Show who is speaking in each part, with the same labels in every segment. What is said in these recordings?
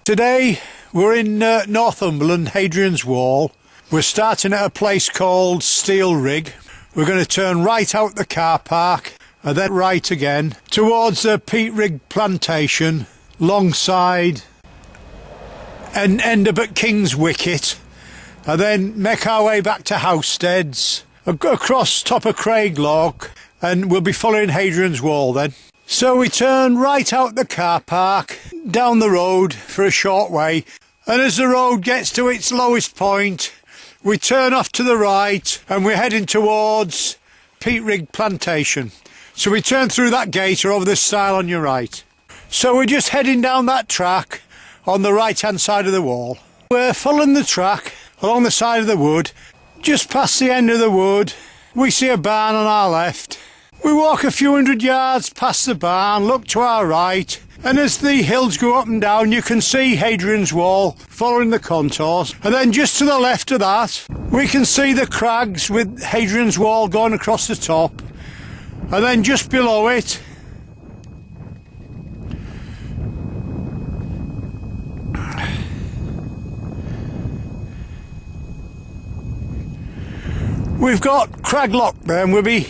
Speaker 1: Today we're in Northumberland, Hadrian's Wall. We're starting at a place called Steel Rig. We're going to turn right out the car park and then right again towards the peat rig plantation, longside, and end up at King's Wicket, and then make our way back to Housesteads, across top of Craiglock, and we'll be following Hadrian's Wall then. So we turn right out the car park, down the road for a short way, and as the road gets to its lowest point, we turn off to the right and we're heading towards Peat Rig Plantation. So we turn through that gate or over this stile on your right. So we're just heading down that track on the right hand side of the wall. We're following the track along the side of the wood. Just past the end of the wood, we see a barn on our left. We walk a few hundred yards past the barn, look to our right, and as the hills go up and down you can see Hadrian's Wall following the contours, and then just to the left of that we can see the crags with Hadrian's Wall going across the top, and then just below it we've got Craglock there, and we'll be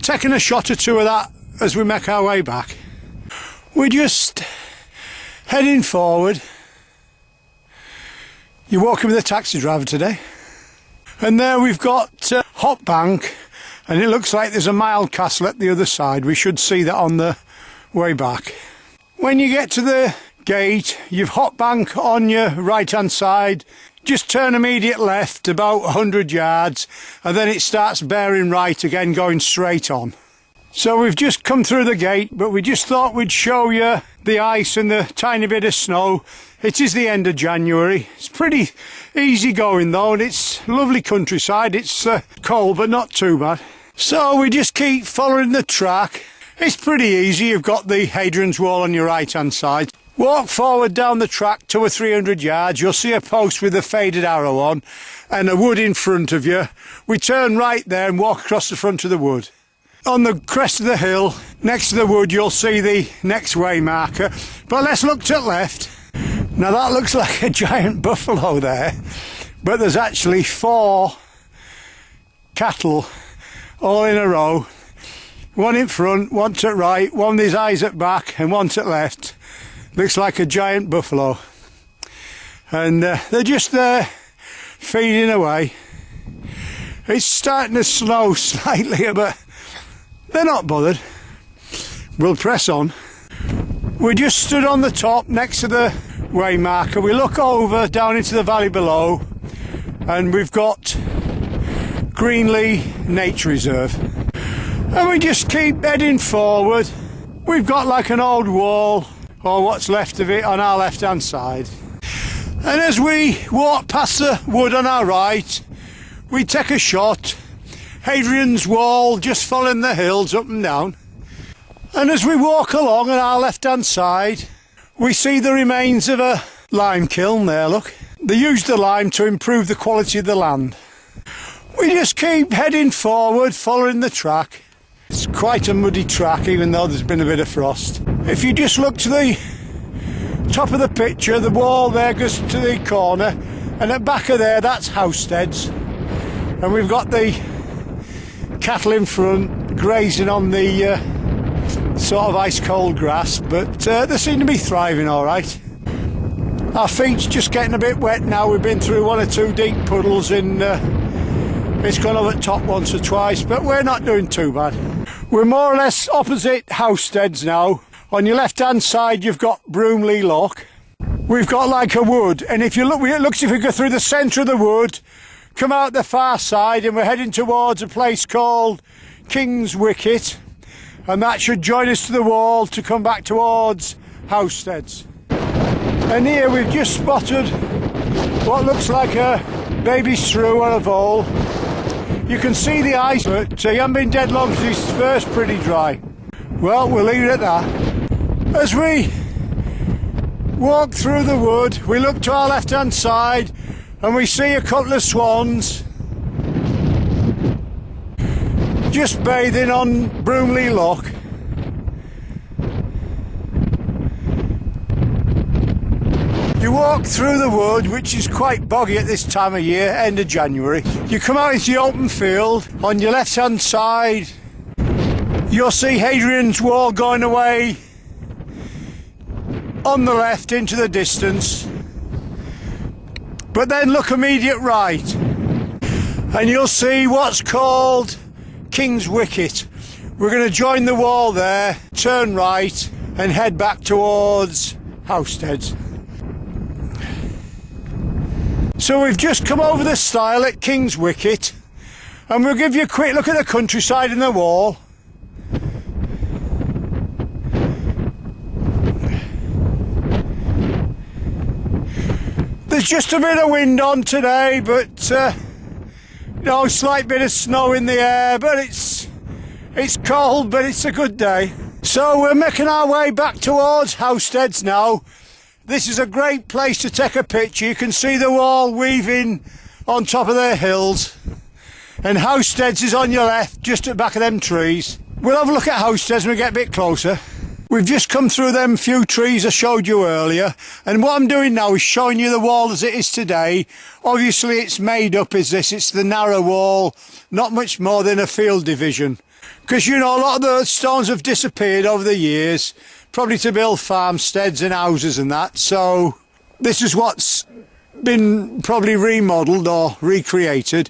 Speaker 1: taking a shot or two of that as we make our way back. We're just heading forward. You're walking with a taxi driver today. And there we've got Hop Bank, and it looks like there's a mild castle at the other side. We should see that on the way back. When you get to the gate, you've Hop Bank on your right hand side. Just turn immediate left about 100 yards and then it starts bearing right again, going straight on. So we've just come through the gate, but we just thought we'd show you the ice and the tiny bit of snow. It is the end of January. It's pretty easy going though, and it's lovely countryside. It's cold but not too bad. So we just keep following the track. It's pretty easy. You've got the Hadrian's Wall on your right hand side. Walk forward down the track 200 or 300 yards, you'll see a post with a faded arrow on and a wood in front of you. We turn right there and walk across the front of the wood. On the crest of the hill, next to the wood, you'll see the next way marker. But let's look to the left. Now that looks like a giant buffalo there, but there's actually 4 cattle all in a row. One in front, one to the right, one with his eyes at back and one to the left. Looks like a giant buffalo, and they're just there feeding away. It's starting to snow slightly, but they're not bothered. We'll press on. We just stood on the top next to the way marker. We look over down into the valley below and we've got Greenlee Nature Reserve, and we just keep heading forward. We've got like an old wall, or what's left of it, on our left hand side, and as we walk past the wood on our right we take a shot. Hadrian's Wall just following the hills up and down, and as we walk along on our left hand side we see the remains of a lime kiln there. Look, they used the lime to improve the quality of the land. We just keep heading forward following the track. It's quite a muddy track even though there's been a bit of frost. If you just look to the top of the picture, the wall there goes to the corner, and at the back of there that's Housesteads, and we've got the cattle in front grazing on the sort of ice cold grass, but they seem to be thriving all right. Our feet's just getting a bit wet now. We've been through 1 or 2 deep puddles and it's gone over the top once or twice, but we're not doing too bad. We're more or less opposite Housesteads now. On your left hand side you've got Broomley Lock. We've got like a wood, and if you look, it looks if we go through the centre of the wood, come out the far side, and we're heading towards a place called King's Wicket, and that should join us to the wall to come back towards Housesteads. And here we've just spotted what looks like a baby shrew or a vole. You can see the ice, but you haven't been dead long because it's first pretty dry. Well, we'll leave it at that. As we walk through the wood, we look to our left hand side and we see a couple of swans just bathing on Broomley Lock. You walk through the wood, which is quite boggy at this time of year, end of January. You come out into the open field. On your left hand side, you'll see Hadrian's Wall going away on the left into the distance. But then look immediate right and you'll see what's called King's Wicket. We're going to join the wall there, turn right and head back towards Housesteads. So we've just come over the stile at King's Wicket and we'll give you a quick look at the countryside and the wall. There's just a bit of wind on today, but you know, slight bit of snow in the air, but it's cold, but it's a good day. So we're making our way back towards Housesteads now. This is a great place to take a picture. You can see the wall weaving on top of the hills, and Housesteads is on your left, just at the back of them trees. We'll have a look at Housesteads when we get a bit closer. We've just come through them few trees I showed you earlier, and what I'm doing now is showing you the wall as it is today. Obviously it's made up as this, it's the narrow wall, not much more than a field division. Because you know, a lot of the stones have disappeared over the years, probably to build farmsteads and houses and that, so this is what's been probably remodelled or recreated.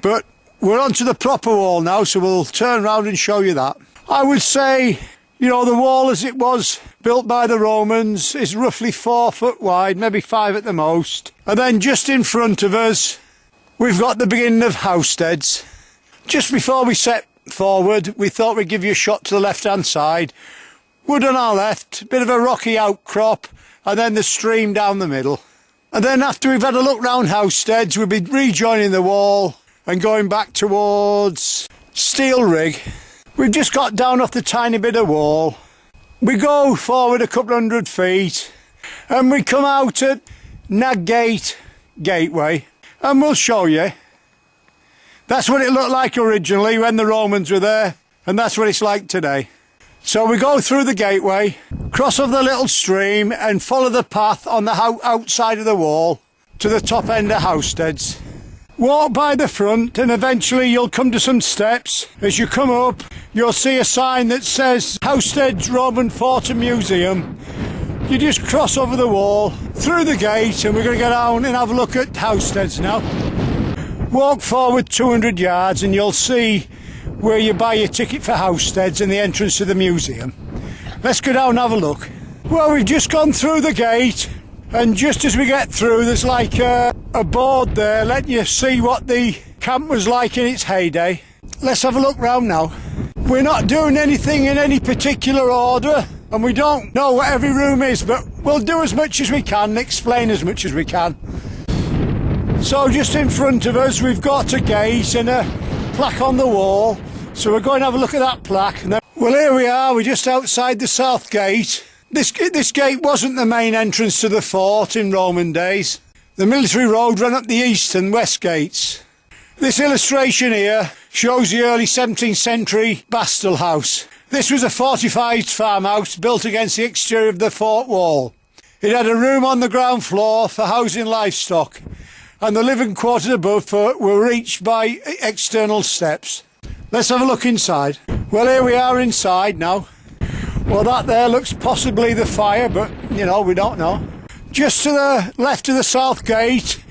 Speaker 1: But we're onto the proper wall now, so we'll turn round and show you that. I would say, you know, the wall as it was built by the Romans is roughly 4 foot wide, maybe 5 at the most. And then just in front of us, we've got the beginning of Housesteads. Just before we set forward, we thought we'd give you a shot to the left-hand side. Wood on our left, bit of a rocky outcrop, and then the stream down the middle. And then after we've had a look round Housesteads, we'll be rejoining the wall and going back towards Steel Rig. We've just got down off the tiny bit of wall. We go forward a couple 100 feet and we come out at Nagate Gateway, and we'll show you. That's what it looked like originally when the Romans were there, and that's what it's like today. So we go through the gateway, cross over the little stream and follow the path on the outside of the wall to the top end of Housesteads. Walk by the front and eventually you'll come to some steps. As you come up, you'll see a sign that says Housesteads Roman Fort and Museum. You just cross over the wall, through the gate, and we're going to get down and have a look at Housesteads now. Walk forward 200 yards and you'll see where you buy your ticket for Housesteads and the entrance to the museum. Let's go down and have a look. Well, we've just gone through the gate, and just as we get through, there's like a board there letting you see what the camp was like in its heyday. Let's have a look round now. We're not doing anything in any particular order, and we don't know what every room is, but we'll do as much as we can and explain as much as we can. So just in front of us we've got a gate and a plaque on the wall, so we're going to have a look at that plaque. And then, well, here we are, we're just outside the south gate. This gate wasn't the main entrance to the fort in Roman days. The military road ran up the east and west gates. This illustration here shows the early 17th century Bastille House. This was a fortified farmhouse built against the exterior of the fort wall. It had a room on the ground floor for housing livestock, and the living quarters above were reached by external steps. Let's have a look inside. Well, here we are inside now. Well, that there looks possibly the fire, but, you know, we don't know. Just to the left of the south gate,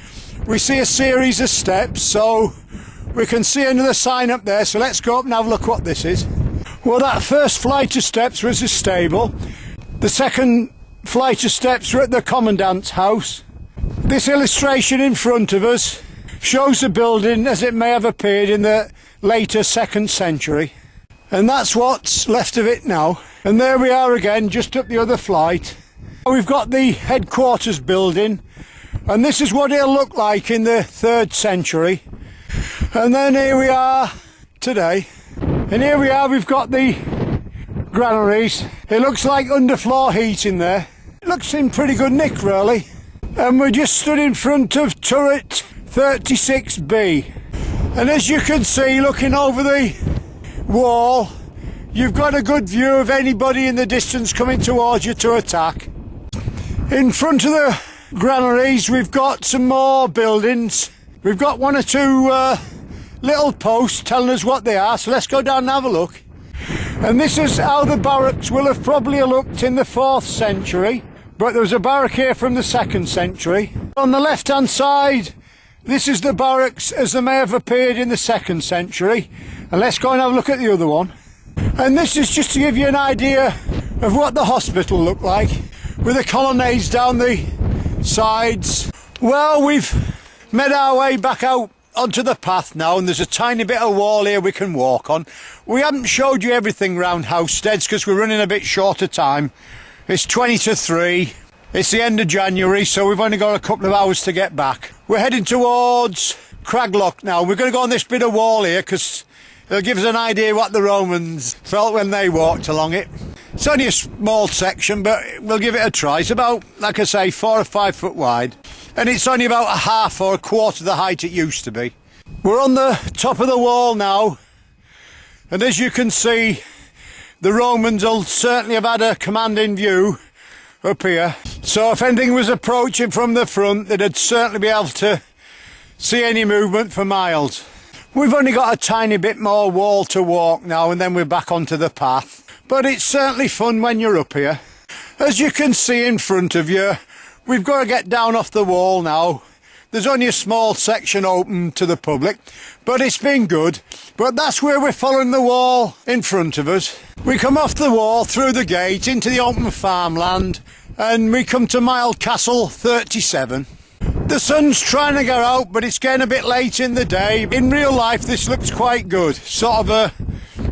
Speaker 1: we see a series of steps, so we can see another sign up there, so let's go up and have a look what this is. Well, that first flight of steps was a stable. The second flight of steps were at the commandant's house. This illustration in front of us shows the building as it may have appeared in the later 2nd century. And that's what's left of it now. And there we are again, just up the other flight. We've got the headquarters building, and this is what it'll look like in the 3rd century. And then here we are today. And here we are, we've got the granaries. It looks like underfloor heating there. It looks in pretty good nick, really. And we're just stood in front of turret 36B. And as you can see, looking over the wall, you've got a good view of anybody in the distance coming towards you to attack. In front of the granaries, we've got some more buildings. We've got one or two little posts telling us what they are, so let's go down and have a look. And this is how the barracks will have probably looked in the 4th century, but there was a barrack here from the 2nd century. On the left hand side, this is the barracks as they may have appeared in the 2nd century. And let's go and have a look at the other one. And this is just to give you an idea of what the hospital looked like, with the colonnades down the sides. Well, we've made our way back out onto the path now, and there's a tiny bit of wall here we can walk on. We haven't showed you everything round Housesteads because we're running a bit short of time. It's 20 to 3. It's the end of January, so we've only got a couple of hours to get back. We're heading towards Craglock now. We're going to go on this bit of wall here because it'll give us an idea what the Romans felt when they walked along it. It's only a small section, but we'll give it a try. It's about, like I say, 4 or 5 foot wide. And it's only about a half or a quarter the height it used to be. We're on the top of the wall now. And as you can see, the Romans will certainly have had a commanding view up here. So if anything was approaching from the front, they'd certainly be able to see any movement for miles. We've only got a tiny bit more wall to walk now, and then we're back onto the path. But it's certainly fun when you're up here. As you can see in front of you, we've got to get down off the wall now. There's only a small section open to the public, but it's been good. But that's where we're following the wall in front of us. We come off the wall, through the gate, into the open farmland, and we come to Mild Castle 37. The sun's trying to get out, but it's getting a bit late in the day. In real life, this looks quite good. Sort of a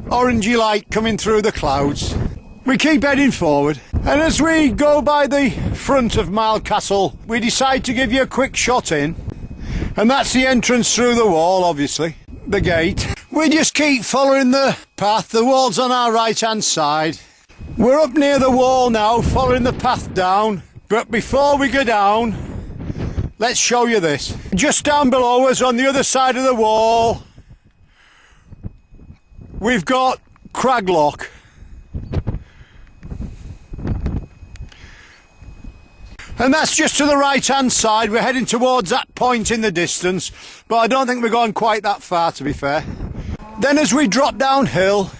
Speaker 1: orangey light coming through the clouds. We keep heading forward, and as we go by the front of Mild Castle, we decide to give you a quick shot in. And that's the entrance through the wall, obviously, the gate. We just keep following the path. The wall's on our right hand side. We're up near the wall now, following the path down. But before we go down, let's show you this. Just down below us on the other side of the wall, we've got Craglock. And that's just to the right hand side. We're heading towards that point in the distance, but I don't think we're going quite that far, to be fair. Then as we drop downhill,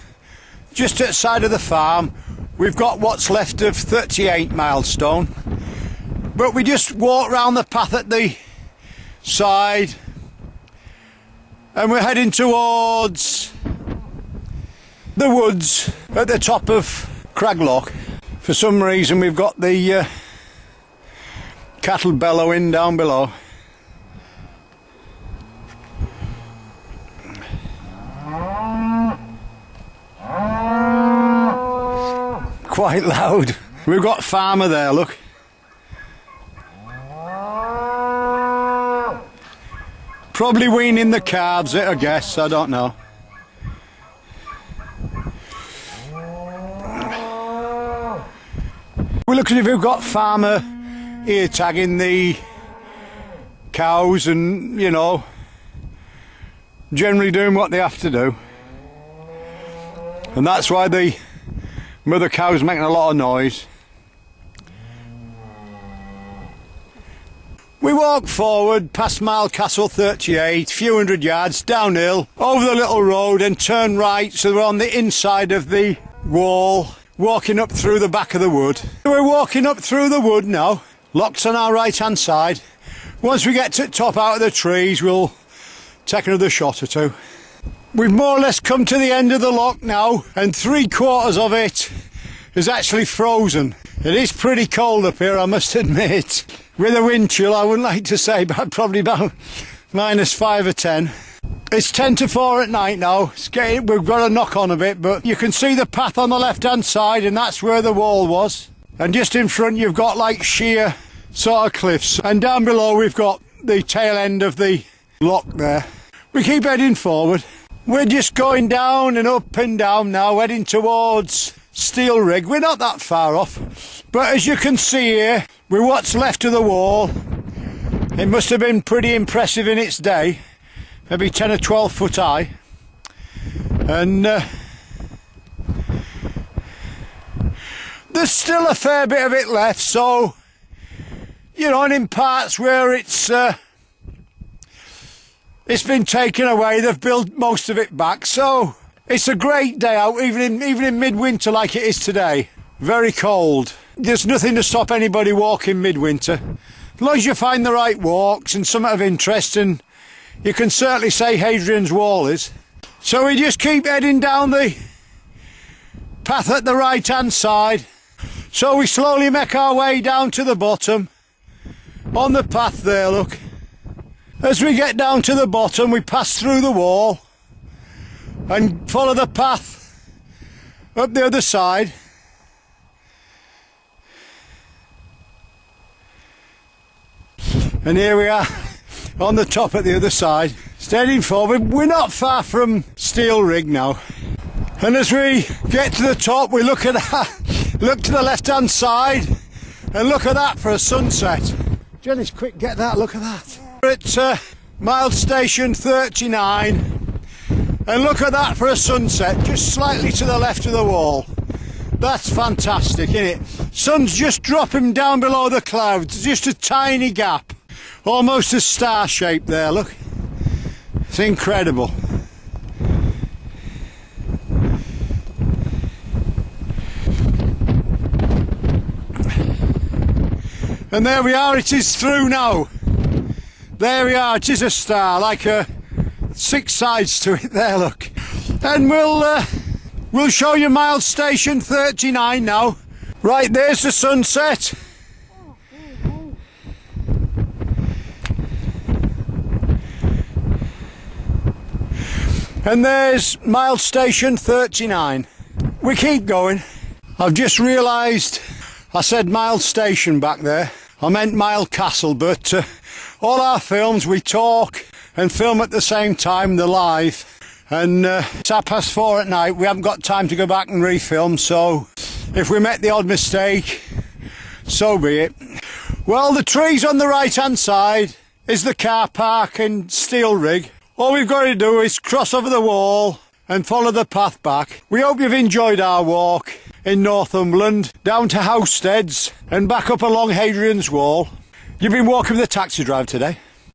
Speaker 1: just at the side of the farm, we've got what's left of 38 Milestone. But we just walk round the path at the side, and we're heading towards the woods at the top of Craglock. For some reason we've got the cattle bellowing down below. Quite loud. We've got Farmer there, look. Probably weaning the calves, I guess, I don't know. We're looking if we've got Farmer ear tagging the cows and, you know, generally doing what they have to do. And that's why the mother cow's making a lot of noise. We walk forward past Mild Castle 38, a few hundred yards downhill, over the little road and turn right, so we're on the inside of the wall, walking up through the back of the wood. We're walking up through the wood now, locked on our right hand side. Once we get to the top out of the trees, we'll take another shot or two. We've more or less come to the end of the lock now, and 3/4 of it is actually frozen. It is pretty cold up here, I must admit. With a wind chill, I wouldn't like to say, but probably about -5 or 10. It's 10 to 4 at night now. We've got a knock on a bit, but you can see the path on the left hand side, and that's where the wall was. And just in front you've got like sheer sort of cliffs, and down below we've got the tail end of the lock there. We keep heading forward. We're just going down and up and down now, heading towards Steel Rig. We're not that far off, but as you can see here, with what's left of the wall, it must have been pretty impressive in its day, maybe 10 or 12 foot high. And there's still a fair bit of it left, so you know, and in parts where it's been taken away, they've built most of it back. So it's a great day out, even in midwinter like it is today. Very cold. There's nothing to stop anybody walking midwinter. As long as you find the right walks and something of interest, and you can certainly say Hadrian's Wall is. So we just keep heading down the path at the right hand side. So we slowly make our way down to the bottom on the path there, look. As we get down to the bottom, we pass through the wall and follow the path up the other side. And here we are on the top at the other side, steading forward. We're not far from Steel Rig now. And as we get to the top, we look at that, look to the left-hand side, and look at that for a sunset. Jenny's quick, get that, look at that. We're at Miles Station 39, and look at that for a sunset, just slightly to the left of the wall. That's fantastic, isn't it? Sun's just dropping down below the clouds, just a tiny gap. Almost a star shape there, look. It's incredible. And there we are, it is through now. There we are, it is a star, like 6 sides to it there, look. And we'll show you Miles Station 39 now. Right, there's the sunset. And there's Miles Station 39. We keep going. I've just realised I said Miles Station back there. I meant Mile Castle, but all our films, we talk and film at the same time, they're live. And it's 4:30 at night, we haven't got time to go back and refilm, so if we make the odd mistake, so be it. Well, the trees on the right hand side is the car park and Steel Rig. All we've got to do is cross over the wall and follow the path back. We hope you've enjoyed our walk in Northumberland, down to Housesteads and back up along Hadrian's Wall. You've been walking with a taxi driver today.